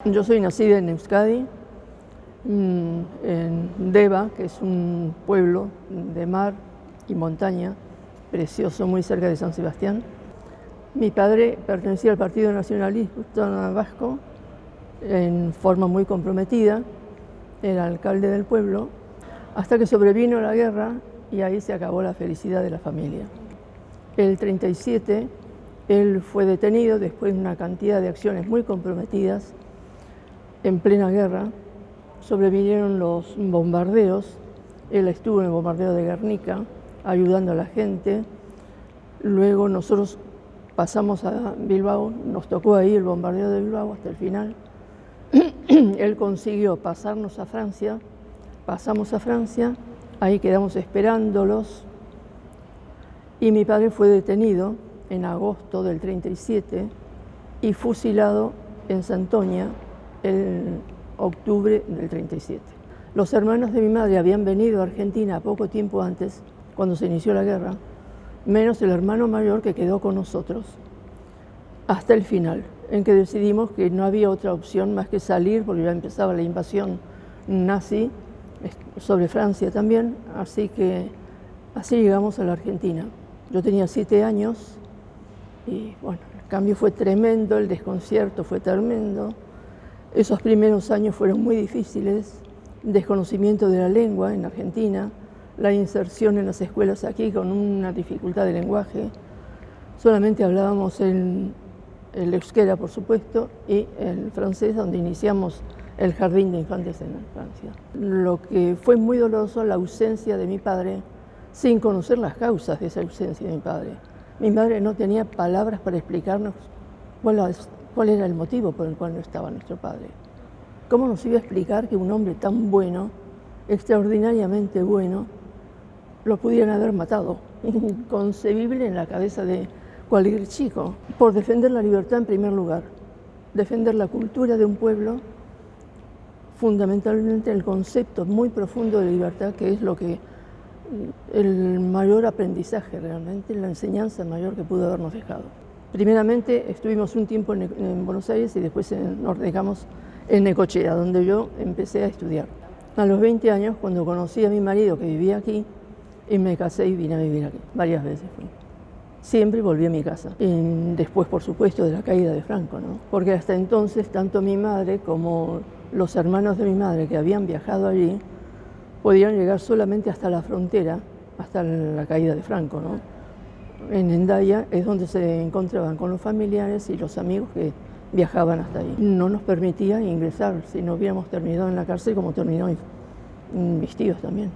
Yo soy nacida en Euskadi, en Deva, que es un pueblo de mar y montaña, precioso, muy cerca de San Sebastián. Mi padre pertenecía al Partido Nacionalista Vasco en forma muy comprometida, era alcalde del pueblo, hasta que sobrevino la guerra y ahí se acabó la felicidad de la familia. El 37 él fue detenido después de una cantidad de acciones muy comprometidas. En plena guerra sobrevinieron los bombardeos, él estuvo en el bombardeo de Guernica ayudando a la gente, luego nosotros pasamos a Bilbao, nos tocó ahí el bombardeo de Bilbao hasta el final, él consiguió pasarnos a Francia, pasamos a Francia, ahí quedamos esperándolos y mi padre fue detenido en agosto del 37 y fusilado en Santoña en octubre del 37. Los hermanos de mi madre habían venido a Argentina poco tiempo antes, cuando se inició la guerra, menos el hermano mayor que quedó con nosotros hasta el final, en que decidimos que no había otra opción más que salir, porque ya empezaba la invasión nazi sobre Francia también, así que así llegamos a la Argentina. Yo tenía 7 años y bueno, el cambio fue tremendo, el desconcierto fue tremendo. Esos primeros años fueron muy difíciles, desconocimiento de la lengua en Argentina, la inserción en las escuelas aquí con una dificultad de lenguaje. Solamente hablábamos el euskera, por supuesto, y el francés, donde iniciamos el jardín de infantes en Francia. Lo que fue muy doloroso, la ausencia de mi padre, sin conocer las causas de esa ausencia de mi padre. Mi madre no tenía palabras para explicarnos cuál era el motivo por el cual no estaba nuestro padre. ¿Cómo nos iba a explicar que un hombre tan bueno, extraordinariamente bueno, lo pudieran haber matado? Inconcebible en la cabeza de cualquier chico. Por defender la libertad en primer lugar, defender la cultura de un pueblo, fundamentalmente el concepto muy profundo de libertad, que es lo que el mayor aprendizaje realmente, la enseñanza mayor que pudo habernos dejado. Primeramente estuvimos un tiempo en Buenos Aires y después nos dejamos en Necochea, donde yo empecé a estudiar. A los 20 años, cuando conocí a mi marido que vivía aquí, y me casé y vine a vivir aquí. Varias veces fui. Siempre volví a mi casa. Y después, por supuesto, de la caída de Franco, ¿no? Porque hasta entonces, tanto mi madre como los hermanos de mi madre que habían viajado allí, podían llegar solamente hasta la frontera, hasta la caída de Franco, ¿no? En Hendaya es donde se encontraban con los familiares y los amigos que viajaban hasta ahí. No nos permitía ingresar si no hubiéramos terminado en la cárcel, como terminó mis tíos también,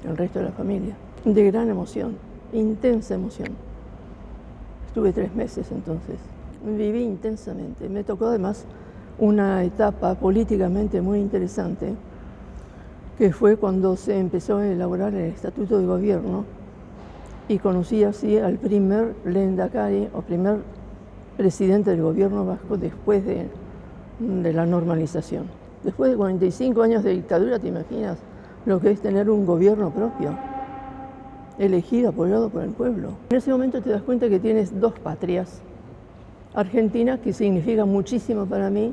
el resto de la familia. De gran emoción, intensa emoción. Estuve 3 meses entonces, viví intensamente. Me tocó además una etapa políticamente muy interesante, que fue cuando se empezó a elaborar el Estatuto de Gobierno y conocí así al primer Lehendakari o primer presidente del gobierno vasco después de la normalización. Después de 45 años de dictadura, ¿te imaginas lo que es tener un gobierno propio, elegido, apoyado por el pueblo? En ese momento te das cuenta que tienes 2 patrias. Argentina, que significa muchísimo para mí.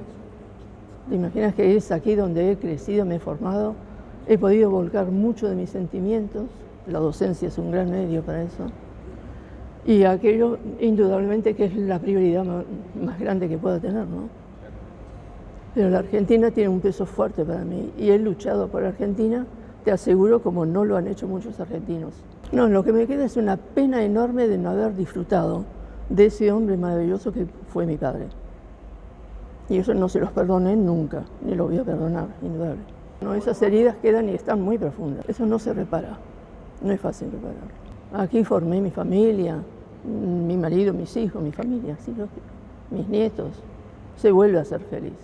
Te imaginas que es aquí donde he crecido, me he formado, he podido volcar mucho de mis sentimientos. La docencia es un gran medio para eso. Y aquello, indudablemente, que es la prioridad más grande que pueda tener, ¿no? Pero la Argentina tiene un peso fuerte para mí y he luchado por Argentina, te aseguro, como no lo han hecho muchos argentinos. No, lo que me queda es una pena enorme de no haber disfrutado de ese hombre maravilloso que fue mi padre. Y eso no se los perdoné nunca, ni lo voy a perdonar, indudable. No, esas heridas quedan y están muy profundas. Eso no se repara, no es fácil repararlo. Aquí formé mi familia, mi marido, mis hijos, mi familia, sí, mis nietos. Se vuelve a ser feliz,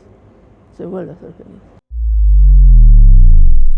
se vuelve a ser feliz.